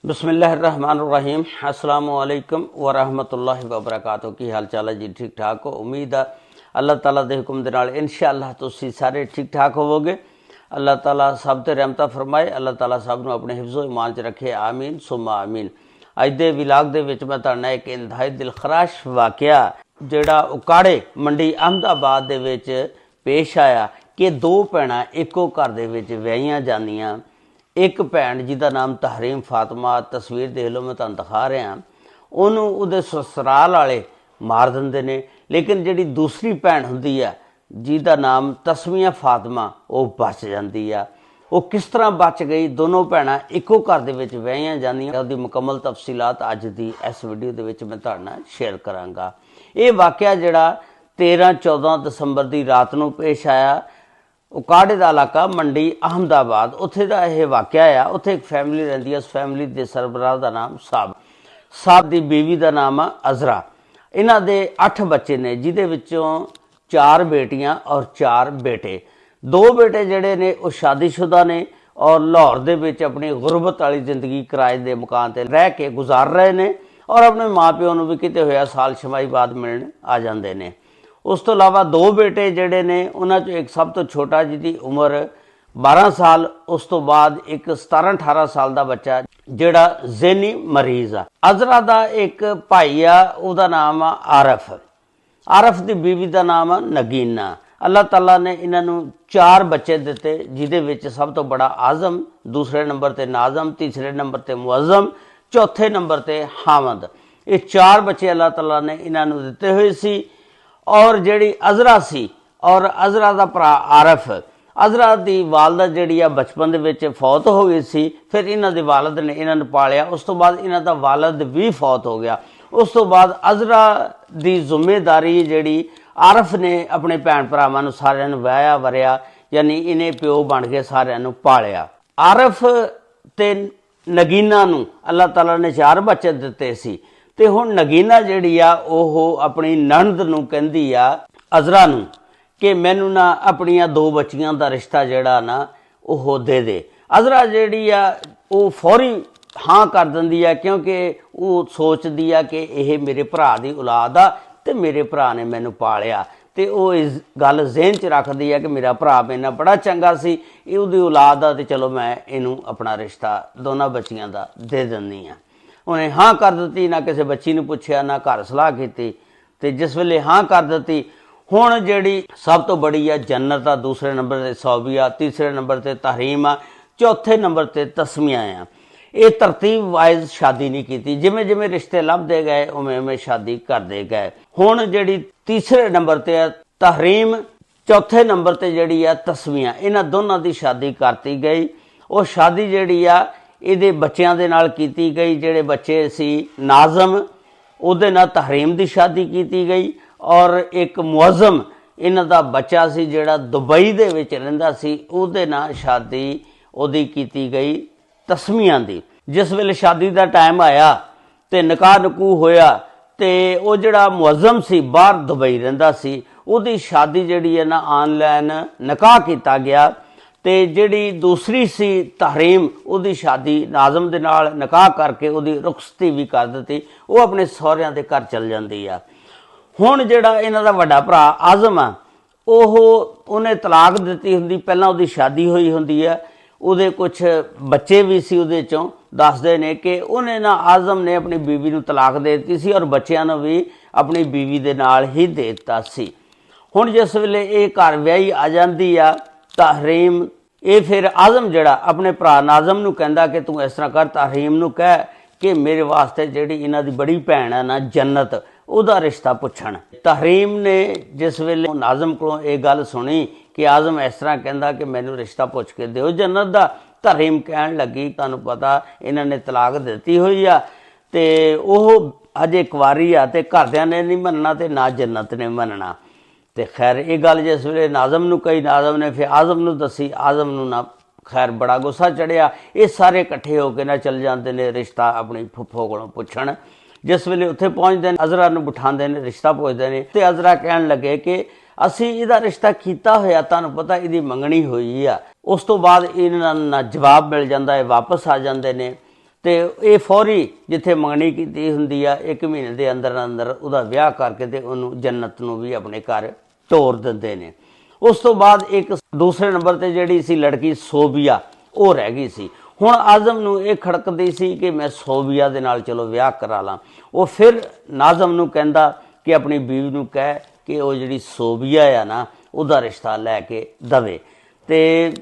बिस्मिल्लाहिर्रहमानिर्रहीम अस्सलाम वालेकुम व रहमतुल्लाहि व बरकातहू। की हाल चाल है जी? ठीक ठाक हो? उम्मीद है अल्लाह ताला दे हुक्म दे नाल इंशाअल्लाह तुसीं सारे ठीक ठाक होवोगे। अल्लाह ताला सब ते रहमत फरमाए। अल्लाह ताला सब नूं अपने हिफ्ज़ो ईमान च रखे। आमीन सुम्मा आमीन। अज दे विलाग दे विच मैं तुहाडे नाल एक इंतहाई दिलखराश वाक़या जिहड़ा उकाड़े मंडी अहमदाबाद दे विच पेश आया कि दो भैणां इक्को घर दे विच विआहियां जांदियां। एक भैन जिहदा नाम तहरीम फातिमा, तस्वीर देख लो मैं तुहानूं दिखा रहा, उहनूं उहदे ससुराल वाले मार दिंदे ने। लेकिन जिहड़ी दूसरी भैन हुंदी है जिहदा नाम तस्मिया फातिमा, वो बच जाती है। वो किस तरह बच गई? दोनों भैणां इक्को घर दे विच विआहियां जांदियां। उसदी मुकम्मल तफसीलात अज दी इस वीडियो दे विच मैं तुहाडे नाल शेयर करांगा। ये वाक़या जिहड़ा 13-14 दसंबर की रात नूं पेश आया। उकाड़े का इलाका मंडी अहमदाबाद, उत्थे का यह वाक़या आ। उत्थे एक फैमिली रहिंदी है। उस फैमिली के सरबराह का नाम साहब की बीवी का नाम है अजरा। इन्हां दे 8 बच्चे ने, जिहदे विचों 4 बेटियां और 4 बेटे। 2 बेटे जिहड़े ने वो शादीशुदा ने और लाहौर दे विच अपनी गुरबत वाली जिंदगी किराए के मकान ते रह के गुजार रहे ने और अपने माँ प्यो नूं भी किते होया साल छमाही बाद मिलण आ जांदे ने। उस तो इलावा 2 बेटे जिहड़े ने उन्हां चों एक सब तो छोटा जिहदी उम्र 12 साल, उस तो बाद एक 17-18 साल का बच्चा जिहड़ा ज़हनी मरीज आ। अजरा का एक भाई आ, उहदा नाम आ आरफ की बीवी का नाम आ नगीना। अल्लाह ताला ने इन्हां नूं 4 बच्चे दिते, जिहदे विच सब तो बड़ा आज़म, दूसरे नंबर ते नाज़म, तीसरे नंबर ते मुअज़्ज़म, चौथे नंबर ते हामद। ये 4 बच्चे अल्लाह ताला ने इन्हां नूं दिते हुए सी। और जिहड़ी अजरा सी और अजरा का भरा आरफ, अजरा की वालदा जिहड़ी बचपन दे विच फौत हो गई सी। फिर इन्हां दे वालद ने इन्हां नूं पालिया। उस तो बाद इन्हां दा वालद भी फौत हो गया। उस तो बाद अजरा की जिम्मेदारी जिहड़ी आरफ ने अपने भैन भरावां नूं सारिआं नूं वाया वरिया, यानी इन्हें प्यो बन के सारिआं नूं पालिया। आरफ ते नगीना नूं अल्लाह ताला ने 4 बच्चे दिते सी। ते हुण नगीना जिहड़ी आ ओह अपनी नणद नूं कहंदी आ अजरा नूं कि मैनू ना अपनियां 2 बच्चियां दा रिश्ता जिहड़ा ना ओह दे दे। अजरा जिहड़ी आ ओह फौरी हाँ कर दिंदी आ, क्योंकि वो सोचदी आ कि यह मेरे भरा दी औलाद आ ते मेरे भरा ने मैनू पालिया। ते ओह इस गल ज़हन च रखदी है कि मेरा भरा मेरे नाल बड़ा चंगा सी, उहदी औलाद आ ते चलो मैं इनू अपना रिश्ता दोनों बच्चियां दा दे दिंदी आ। उन्हें हाँ कर दी, ना किसी बच्ची ने पुछया, ना घर सलाह की। तो जिस वेले हाँ कर दी, हुण जिहड़ी सब तो बड़ी आ जन्नत आ, दूसरे नंबर ते सौबिया, तीसरे नंबर ते तहरीम आ, चौथे नंबर ते तस्मिया आ। ये तरतीब वाइज शादी नहीं की, जिमें जिमें रिश्ते लभदे गए उमें उमें शादी करते गए। हुण जिहड़ी तीसरे नंबर ते आ तहरीम, चौथे नंबर ते जिहड़ी आ तस्मिया, इन्हां दोनों की शादी करती गई। वो शादी जिहड़ी आ ਇਹਦੇ ਬੱਚਿਆਂ ਦੇ ਨਾਲ ਕੀਤੀ ਗਈ। ਜਿਹੜੇ ਬੱਚੇ ਸੀ ਨਾਜ਼ਮ, ਉਹਦੇ ਨਾਲ ਤਹਰੀਮ ਦੀ ਸ਼ਾਦੀ ਕੀਤੀ ਗਈ। ਔਰ ਇੱਕ ਮੁਅੱਜ਼ਮ ਇਹਨਾਂ ਦਾ ਬੱਚਾ ਸੀ ਜਿਹੜਾ ਦੁਬਈ ਦੇ ਵਿੱਚ ਰਹਿੰਦਾ ਸੀ, ਉਹਦੇ ਨਾਲ ਸ਼ਾਦੀ ਉਹਦੀ ਕੀਤੀ ਗਈ ਤਸਮੀਆਂ ਦੀ। ਜਿਸ ਵੇਲੇ ਸ਼ਾਦੀ ਦਾ ਟਾਈਮ ਆਇਆ ਤੇ ਨਿਕਾਹ ਨਕੂ ਹੋਇਆ ਤੇ ਉਹ ਜਿਹੜਾ ਮੁਅੱਜ਼ਮ ਸੀ ਬਾਹਰ ਦੁਬਈ ਰਹਿੰਦਾ ਸੀ, ਉਹਦੀ ਸ਼ਾਦੀ ਜਿਹੜੀ ਹੈ ਨਾ ਆਨਲਾਈਨ ਨਿਕਾਹ ਕੀਤਾ ਗਿਆ। ਤੇ ਜਿਹੜੀ ਦੂਸਰੀ ਸੀ ਤਹਰੀਮ, ਉਹਦੀ ਸ਼ਾਦੀ ਨਾਜ਼ਮ ਦੇ ਨਾਲ ਨਿਕਾਹ ਕਰਕੇ ਉਹਦੀ ਰੁਖਸਤੀ ਵੀ ਕਰ ਦਿੱਤੀ। ਉਹ ਆਪਣੇ ਸਹੁਰਿਆਂ ਦੇ ਘਰ ਚਲ ਜਾਂਦੀ ਆ। ਹੁਣ ਜਿਹੜਾ ਇਹਨਾਂ ਦਾ ਵੱਡਾ ਭਰਾ ਆਜ਼ਮ ਆ, ਉਹਨੇ ਤਲਾਕ ਦਿੱਤੀ ਹੁੰਦੀ, ਪਹਿਲਾਂ ਉਹਦੀ ਸ਼ਾਦੀ ਹੋਈ ਹੁੰਦੀ ਆ। ਉਹਦੇ ਕੁਛ ਬੱਚੇ ਵੀ ਸੀ, ਉਹਦੇ ਚੋਂ ਦੱਸਦੇ ਨੇ ਕਿ ਉਹਨੇ ਨਾ ਆਜ਼ਮ ਨੇ ਆਪਣੀ ਬੀਵੀ ਨੂੰ ਤਲਾਕ ਦੇ ਦਿੱਤੀ ਸੀ ਔਰ ਬੱਚਿਆਂ ਨੂੰ ਵੀ ਆਪਣੀ ਬੀਵੀ ਦੇ ਨਾਲ ਹੀ ਦੇ ਦਿੱਤਾ ਸੀ। ਹੁਣ ਜਿਸ ਵੇਲੇ ਇਹ ਘਰ ਵਿਆਹੀ ਆ ਜਾਂਦੀ ਆ तहरीम, ये फिर आज़म जड़ा अपने भरा नाज़म नूं कहंदा कि तू इस तरह कर, तहरीम नूं कह कि मेरे वास्ते जिहड़ी इन्हां दी बड़ी भैन है ना जन्नत, उहदा रिश्ता पुछण। तहरीम ने जिस वेले नाज़म कोलों ये गल सुनी कि आज़म इस तरह कहंदा कि मैनूं रिश्ता पुछ के दिओ जन्नत दा, तहरीम कहण लगी तुहानूं पता इन्हां ने तलाक दित्ती होई आ ते ओह अजे कुआरी आ ते घरदिआं ने नहीं मनना ते ना जन्नत ने मनना। तो खैर ये गल जिस वे नाज़म नूं कही, नाज़म ने फिर आज़म नूं दसी। आज़म नूं ना खैर बड़ा गुस्सा चढ़िया। ये सारे इकट्ठे होकर ना चल जाते हैं रिश्ता अपनी फुफ्फो कोलों पुछण। जिस वेले उत्थे पहुँचते हैं अजरा नूं बिठाते हैं, रिश्ता पुछते हैं तो अजरा कहण लगे कि असी इहदा रिश्ता कीता होया, तुहानूं पता इहदी मंगणी होई आ। उस तो बाद इन्हां नूं जवाब मिल जाता है, वापस आ जाते हैं। ਤੇ ਇਹ ਫੌਰੀ ਜਿੱਥੇ ਮੰਗਣੀ ਕੀਤੀ ਹੁੰਦੀ ਆ 1 ਮਹੀਨੇ ਦੇ ਅੰਦਰ ਅੰਦਰ ਉਹਦਾ ਵਿਆਹ ਕਰਕੇ ਤੇ ਉਹਨੂੰ ਜੰਨਤ ਨੂੰ ਵੀ ਆਪਣੇ ਘਰ ਤੋਰ ਦਿੰਦੇ ਨੇ। ਉਸ ਤੋਂ ਬਾਅਦ ਇੱਕ ਦੂਸਰੇ ਨੰਬਰ ਤੇ ਜਿਹੜੀ ਸੀ ਲੜਕੀ ਸੋਬੀਆ, ਉਹ ਰਹਿ ਗਈ ਸੀ। ਹੁਣ ਆਜ਼ਮ ਨੂੰ ਇਹ ਖੜਕਦੀ ਸੀ ਕਿ ਮੈਂ ਸੋਬੀਆ ਦੇ ਨਾਲ ਚਲੋ ਵਿਆਹ ਕਰਾ ਲਾਂ। ਉਹ ਫਿਰ ਨਾਜ਼ਮ ਨੂੰ ਕਹਿੰਦਾ ਕਿ ਆਪਣੀ ਬੀਵੀ ਨੂੰ ਕਹਿ ਕਿ ਉਹ ਜਿਹੜੀ ਸੋਬੀਆ ਆ ਨਾ ਉਹਦਾ ਰਿਸ਼ਤਾ ਲੈ ਕੇ ਦਵੇ। ਤੇ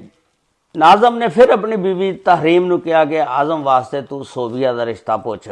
ਨਾਜ਼ਮ ਨੇ ਫਿਰ ਆਪਣੀ ਬੀਵੀ ਤਹਰੀਮ ਨੂੰ ਕਿਹਾ ਕਿ ਆਜ਼ਮ ਵਾਸਤੇ ਤੂੰ ਸੋਬੀਆ ਦਾ ਰਿਸ਼ਤਾ ਪੁੱਛ।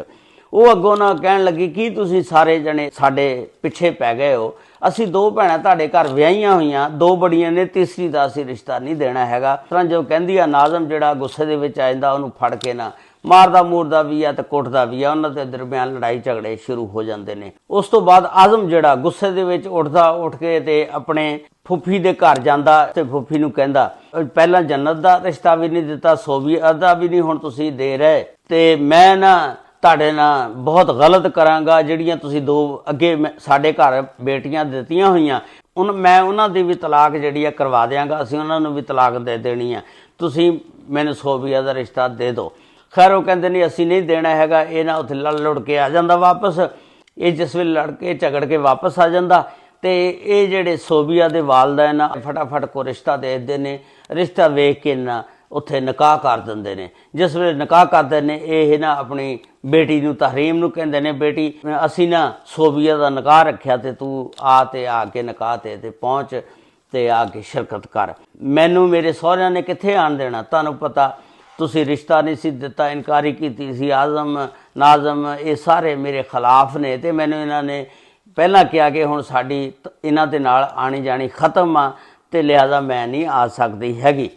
ਉਹ ਅੱਗੋਂ ਨਾ ਕਹਿਣ ਲੱਗੀ ਕਿ ਤੁਸੀਂ ਸਾਰੇ ਜਣੇ ਸਾਡੇ ਪਿੱਛੇ ਪੈ ਗਏ ਹੋ, ਅਸੀਂ 2 ਭੈਣਾਂ ਤੁਹਾਡੇ ਘਰ ਵਿਆਹੀਆਂ ਹੋਈਆਂ, 2 ਬੜੀਆਂ ਨੇ, ਤੀਸਰੀ ਦਾ ਅਸੀਂ ਰਿਸ਼ਤਾ ਨਹੀਂ ਦੇਣਾ ਹੈਗਾ। ਤਰ੍ਹਾਂ ਜੋ ਕਹਿੰਦੀ ਆ ਨਾਜ਼ਮ ਜਿਹੜਾ ਗੁੱਸੇ ਦੇ ਵਿੱਚ ਆ ਜਾਂਦਾ ਉਹਨੂੰ ਫੜ ਕੇ ਨਾ ਮਾਰਦਾ ਮੂਰਦਾ ਵੀ ਆ ਤੇ ਕੁੱਟਦਾ ਵੀ ਆ। ਉਹਨਾਂ ਦੇ ਦਰਮਿਆਨ ਲੜਾਈ ਝਗੜੇ ਸ਼ੁਰੂ ਹੋ ਜਾਂਦੇ ਨੇ। ਉਸ ਤੋਂ ਬਾਅਦ ਆਜ਼ਮ ਜਿਹੜਾ ਗੁੱਸੇ ਦੇ ਵਿੱਚ ਉੱਠ ਕੇ ਤੇ ਆਪਣੇ ਫੁੱਫੀ ਦੇ ਘਰ ਜਾਂਦਾ ਤੇ ਫੁੱਫੀ ਨੂੰ ਕਹਿੰਦਾ ਪਹਿਲਾਂ ਜੰਨਤ ਦਾ ਰਿਸ਼ਤਾ ਵੀ ਨਹੀਂ ਦਿੱਤਾ, ਸੋਬੀਆ ਦਾ ਵੀ ਨਹੀਂ ਹੁਣ ਤੁਸੀਂ ਦੇ ਰਹੇ, ਤੇ ਮੈਂ ਨਾ ਤੁਹਾਡੇ ਨਾਲ ਬਹੁਤ ਗਲਤ ਕਰਾਂਗਾ। ਜਿਹੜੀਆਂ ਤੁਸੀਂ 2 ਅੱਗੇ ਸਾਡੇ ਘਰ ਬੇਟੀਆਂ ਦਿੱਤੀਆਂ ਹੋਈਆਂ ਮੈਂ ਉਹਨਾਂ ਦੀ ਵੀ ਤਲਾਕ ਜਿਹੜੀ ਆ ਕਰਵਾ ਦਿਆਂਗਾ, ਅਸੀਂ ਉਹਨਾਂ ਨੂੰ ਵੀ ਤਲਾਕ ਦੇ ਦੇਣੀ ਆ, ਤੁਸੀਂ ਮੈਨੂੰ ਸੋਬੀਆ ਦਾ ਰਿਸ਼ਤਾ ਦੇ ਦਿਓ। ਖੈਰ ਉਹ ਕਹਿੰਦੇ ਨਹੀਂ ਅਸੀਂ ਨਹੀਂ ਦੇਣਾ ਹੈਗਾ। ਇਹ ਨਾ ਉੱਥੇ ਲੜ ਲੁੜ ਕੇ ਆ ਜਾਂਦਾ ਵਾਪਸ। ਇਹ ਜਿਸ ਵੇਲੇ ਲੜ ਕੇ ਝਗੜ ਕੇ ਵਾਪਸ ਆ ਜਾਂਦਾ ਤੇ ਇਹ ਜਿਹੜੇ ਸੋਬੀਆ ਦੇ ਵਾਲਿदैन ਆ ਫਟਾਫਟ ਕੋ ਰਿਸ਼ਤਾ ਦੇ ਦਿੰਦੇ ਨੇ। ਰਿਸ਼ਤਾ ਵੇਖ ਕੇ ਨਾ ਉੱਥੇ ਨਿਕਾਹ ਕਰ ਦਿੰਦੇ ਨੇ। ਜਿਸ ਵੇਲੇ ਨਿਕਾਹ ਕਰਦੇ ਨੇ ਇਹ ਨਾ ਆਪਣੀ ਬੇਟੀ ਨੂੰ ਤਹਰੀਮ ਨੂੰ ਕਹਿੰਦੇ ਨੇ ਬੇਟੀ ਅਸੀਂ ਨਾ ਸੋਬੀਆ ਦਾ ਨਿਕਾਹ ਰੱਖਿਆ ਤੇ ਤੂੰ ਆ ਕੇ ਨਿਕਾਹ ਤੇ ਪਹੁੰਚ ਤੇ ਆ ਕੇ ਸ਼ਿਰਕਤ ਕਰ। ਮੈਨੂੰ ਮੇਰੇ ਸਹੁਰਿਆਂ ਨੇ ਕਿੱਥੇ ਆਣ ਦੇਣਾ, ਤੁਹਾਨੂੰ ਪਤਾ ਤੁਸੀਂ ਰਿਸ਼ਤਾ ਨਹੀਂ ਸੀ ਦਿੱਤਾ, ਇਨਕਾਰੀ ਕੀਤੀ ਸੀ। ਆਜ਼ਮ ਨਾਜ਼ਮ ਇਹ ਸਾਰੇ ਮੇਰੇ ਖਿਲਾਫ ਨੇ ਤੇ ਮੈਨੂੰ ਇਹਨਾਂ ਨੇ ਪਹਿਲਾਂ ਕਿਹਾ ਕਿ ਹੁਣ ਸਾਡੀ ਇਹਨਾਂ ਦੇ ਨਾਲ ਆਣੀ ਜਾਣੀ ਖਤਮ ਆ ਤੇ ਲਿਹਾਜ਼ਾ ਮੈਂ ਨਹੀਂ ਆ ਸਕਦੀ ਹੈਗੀ।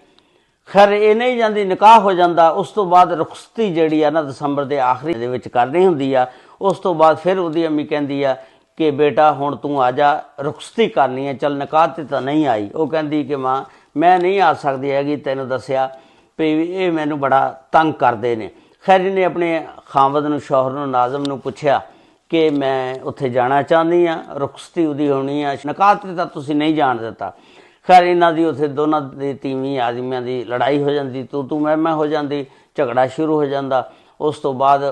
ਖੈਰ ਇਹ ਨਹੀਂ ਜਾਂਦੀ, ਨਿਕਾਹ ਹੋ ਜਾਂਦਾ। ਉਸ ਤੋਂ ਬਾਅਦ ਰੁਖਸਤੀ ਜਿਹੜੀ ਆ ਨਾ ਦਸੰਬਰ ਦੇ ਆਖਰੀ ਦੇ ਵਿੱਚ ਕਰਨੀ ਹੁੰਦੀ ਆ। ਉਸ ਤੋਂ ਬਾਅਦ ਫਿਰ ਉਹਦੀ ਅੰਮੀ ਕਹਿੰਦੀ ਆ ਕਿ ਬੇਟਾ ਹੁਣ ਤੂੰ ਆ ਜਾ, ਰੁਖਸਤੀ ਕਰਨੀ ਹੈ, ਚੱਲ ਨਿਕਾਹ ਤੇ ਤਾਂ ਨਹੀਂ ਆਈ। ਉਹ ਕਹਿੰਦੀ ਕਿ ਮਾਂ ਮੈਂ ਨਹੀਂ ਆ ਸਕਦੀ ਹੈਗੀ, ਤੈਨੂੰ ਦੱਸਿਆ ਵੀ ਇਹ ਮੈਨੂੰ ਬੜਾ ਤੰਗ ਕਰਦੇ ਨੇ। ਖੈਰ ਇਹਨੇ ਆਪਣੇ ਖਾਮਦ ਨੂੰ ਸ਼ੌਹਰ ਨੂੰ ਨਾਜ਼ਮ ਨੂੰ ਪੁੱਛਿਆ ਕਿ ਮੈਂ ਉੱਥੇ ਜਾਣਾ ਚਾਹੁੰਦੀ ਹਾਂ, ਰੁਖਸਤੀ ਉਹਦੀ ਹੋਣੀ ਆ, ਨਿਕਾਹ ਤੇ ਤਾਂ ਤੁਸੀਂ ਨਹੀਂ ਜਾਣ ਦਿੱਤਾ। ਖੈਰ ਇਹਨਾਂ ਦੀ ਉੱਥੇ ਦੋਨਾਂ ਦੀ ਤੀਵੀਂ ਆਦਮੀਆਂ ਦੀ ਲੜਾਈ ਹੋ ਜਾਂਦੀ, ਤੂੰ ਮੈਂ ਹੋ ਜਾਂਦੀ, ਝਗੜਾ ਸ਼ੁਰੂ ਹੋ ਜਾਂਦਾ। ਉਸ ਤੋਂ ਬਾਅਦ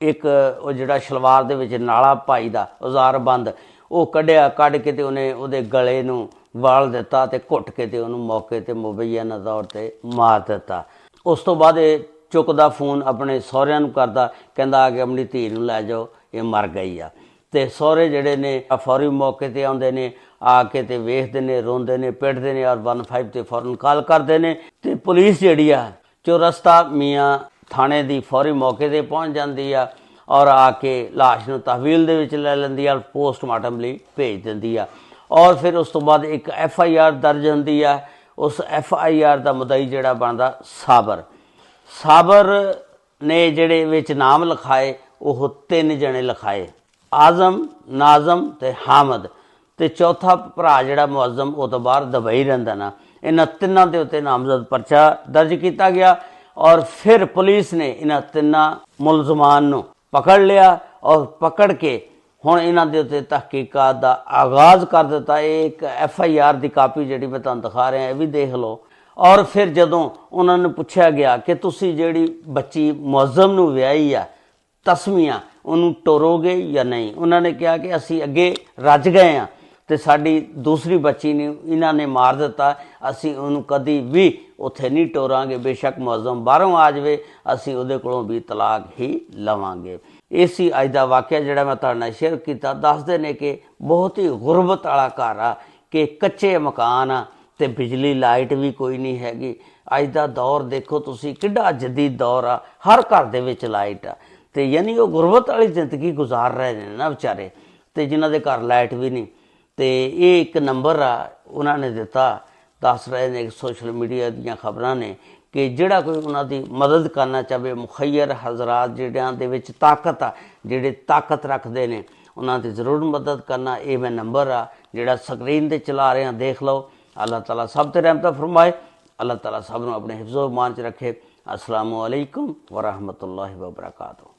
ਇੱਕ ਉਹ ਜਿਹੜਾ ਸ਼ਲਵਾਰ ਦੇ ਵਿੱਚ ਨਾਲਾ ਪਾਈ ਦਾ ਔਜ਼ਾਰ ਬੰਦ ਉਹ ਕੱਢ ਕੇ ਤੇ ਉਹਨੇ ਉਹਦੇ ਗਲੇ ਨੂੰ ਵਾਲ ਦਿੱਤਾ ਤੇ ਘੁੱਟ ਕੇ ਤੇ ਉਹਨੂੰ ਮੌਕੇ ਤੇ ਮੁਬੱਯਨਾ ਤੌਰ ਤੇ ਮਾਰ ਦਿੱਤਾ। ਉਸ ਤੋਂ ਬਾਅਦ ਇਹ ਚੁੱਕਦਾ ਫੋਨ ਆਪਣੇ ਸਹੁਰਿਆਂ ਨੂੰ ਕਰਦਾ, ਕਹਿੰਦਾ ਆ ਕੇ ਆਪਣੀ ਧੀ ਨੂੰ ਲੈ ਜਾਓ, ਇਹ ਮਰ ਗਈ ਆ। ਤੇ ਸਹੁਰੇ ਜਿਹੜੇ ਨੇ ਫੌਰੀ ਮੌਕੇ ਤੇ ਆਉਂਦੇ ਨੇ, ਆ ਕੇ ਤੇ ਵੇਖਦੇ ਨੇ, ਰੋਂਦੇ ਨੇ, ਪਿੱਟਦੇ ਨੇ ਔਰ 15 ਤੇ ਫੌਰਨ ਕਾਲ ਕਰਦੇ ਨੇ। ਤੇ ਪੁਲਿਸ ਜਿਹੜੀ ਆ ਚੌਰਸਤਾ ਮੀਆਂ ਥਾਣੇ ਦੀ ਫੌਰੀ ਮੌਕੇ ਤੇ ਪਹੁੰਚ ਜਾਂਦੀ ਆ ਔਰ ਆ ਕੇ ਲਾਸ਼ ਨੂੰ ਤਹਵੀਲ ਦੇ ਵਿੱਚ ਲੈ ਲੈਂਦੀ ਆ, ਪੋਸਟਮਾਰਟਮ ਲਈ ਭੇਜ ਦਿੰਦੀ ਆ। ਔਰ ਫਿਰ ਉਸ ਤੋਂ ਬਾਅਦ ਇੱਕ FIR ਦਰਜ ਹੁੰਦੀ ਆ। ਉਸ FIR ਦਾ ਮੁਦਈ ਜਿਹੜਾ ਬਣਦਾ ਸਾਬਰ ਨੇ ਜਿਹੜੇ ਵਿੱਚ ਨਾਮ ਲਿਖਾਏ ਉਹ 3 ਜਣੇ ਲਿਖਾਏ, ਆਜ਼ਮ, ਨਾਜ਼ਮ ਤੇ ਹਾਮਦ। ਤੇ ਚੌਥਾ ਭਰਾ ਜਿਹੜਾ ਮੁਅੱਜ਼ਮ ਉਹ ਤੋਂ ਬਾਹਰ ਦੁਬਈ ਰਹਿੰਦਾ ਨਾ। ਇਹਨਾਂ ਤਿੰਨਾਂ ਦੇ ਉੱਤੇ ਨਾਮਜ਼ਦ ਪਰਚਾ ਦਰਜ ਕੀਤਾ ਗਿਆ ਔਰ ਫਿਰ ਪੁਲਿਸ ਨੇ ਇਹਨਾਂ 3 ਮੁਲਜ਼ਮਾਨ ਨੂੰ ਪਕੜ ਲਿਆ ਔਰ ਪਕੜ ਕੇ ਹੁਣ ਇਹਨਾਂ ਦੇ ਉੱਤੇ ਤਹਿਕੀਕਾਤ ਦਾ ਆਗਾਜ਼ ਕਰ ਦਿੱਤਾ। ਇਹ ਇੱਕ FIR ਦੀ ਕਾਪੀ ਜਿਹੜੀ ਮੈਂ ਤੁਹਾਨੂੰ ਦਿਖਾ ਰਿਹਾ ਇਹ ਵੀ ਦੇਖ ਲਓ। ਔਰ ਫਿਰ ਜਦੋਂ ਉਹਨਾਂ ਨੂੰ ਪੁੱਛਿਆ ਗਿਆ ਕਿ ਤੁਸੀਂ ਜਿਹੜੀ ਬੱਚੀ ਮੁਅੱਜ਼ਮ ਨੂੰ ਵਿਆਹੀ ਆ ਤਸਮੀਆਂ, ਉਹਨੂੰ ਟੋਰੋਗੇ ਜਾਂ ਨਹੀਂ, ਉਹਨਾਂ ਨੇ ਕਿਹਾ ਕਿ ਅਸੀਂ ਅੱਗੇ ਰੱਜ ਗਏ ਹਾਂ ਤੇ ਸਾਡੀ ਦੂਸਰੀ ਬੱਚੀ ਨੂੰ ਇਹਨਾਂ ਨੇ ਮਾਰ ਦਿੱਤਾ, ਅਸੀਂ ਉਹਨੂੰ ਕਦੀ ਵੀ ਉੱਥੇ ਨਹੀਂ ਟੋਰਾਂਗੇ, ਬੇਸ਼ੱਕ ਮੁਅੱਜ਼ਮ ਬਾਹਰੋਂ ਆ ਜਾਵੇ, ਅਸੀਂ ਉਹਦੇ ਕੋਲੋਂ ਵੀ ਤਲਾਕ ਹੀ ਲਵਾਂਗੇ। ਇਹ ਸੀ ਅੱਜ ਦਾ ਵਾਕਿਆ ਜਿਹੜਾ ਮੈਂ ਤੁਹਾਡੇ ਨਾਲ ਸ਼ੇਅਰ ਕੀਤਾ। ਦੱਸਦੇ ਨੇ ਕਿ ਬਹੁਤ ਹੀ ਗੁਰਬਤ ਵਾਲਾ ਘਰ ਆ, ਕਿ ਕੱਚੇ ਮਕਾਨ ਆ ਤੇ ਬਿਜਲੀ ਲਾਈਟ ਵੀ ਕੋਈ ਨਹੀਂ ਹੈਗੀ। ਅੱਜ ਦਾ ਦੌਰ ਦੇਖੋ ਤੁਸੀਂ ਕਿੱਡਾ ਜਦੀਦ ਦੌਰ ਆ, ਹਰ ਘਰ ਦੇ ਵਿੱਚ ਲਾਈਟ ਆ। ਤੇ ਯਾਨੀ ਉਹ ਗੁਰਬਤ ਵਾਲੀ ਜ਼ਿੰਦਗੀ ਗੁਜ਼ਾਰ ਰਹੇ ਨੇ ਨਾ ਵਿਚਾਰੇ, ਤੇ ਜਿਨ੍ਹਾਂ ਦੇ ਘਰ ਲਾਈਟ ਵੀ ਨਹੀਂ। ਤੇ ਇਹ ਇੱਕ ਨੰਬਰ ਆ ਉਹਨਾਂ ਨੇ ਦਿੱਤਾ, ਦੱਸ ਰਹੇ ਨੇ ਸੋਸ਼ਲ ਮੀਡੀਆ ਦੀਆਂ ਖਬਰਾਂ ਨੇ ਕਿ ਜਿਹੜਾ ਕੋਈ ਉਹਨਾਂ ਦੀ ਮਦਦ ਕਰਨਾ ਚਾਹੇ, ਮੁਖੱਯਰ ਹਜ਼ਰਾਤ ਜਿਹੜਿਆਂ ਦੇ ਵਿੱਚ ਤਾਕਤ ਆ, ਜਿਹੜੇ ਤਾਕਤ ਰੱਖਦੇ ਨੇ, ਉਹਨਾਂ ਦੀ ਜ਼ਰੂਰ ਮਦਦ ਕਰਨਾ। ਇਹ ਮੈਂ ਨੰਬਰ ਆ ਜਿਹੜਾ ਸਕਰੀਨ 'ਤੇ ਚਲਾ ਰਹੇ ਹਾਂ, ਦੇਖ ਲਓ। ਅੱਲਾਹ ਤਾਲਾ ਸਭ 'ਤੇ ਰਹਿਮਤ ਫਰਮਾਏ, ਅੱਲਾਹ ਤਾਲਾ ਸਭ ਨੂੰ ਆਪਣੇ ਹਿਫਜ਼ੋ ਮਾਨ 'ਚ ਰੱਖੇ। अस्सलामु अलैकुम व रहमतुल्लाहि व बरकातुहू।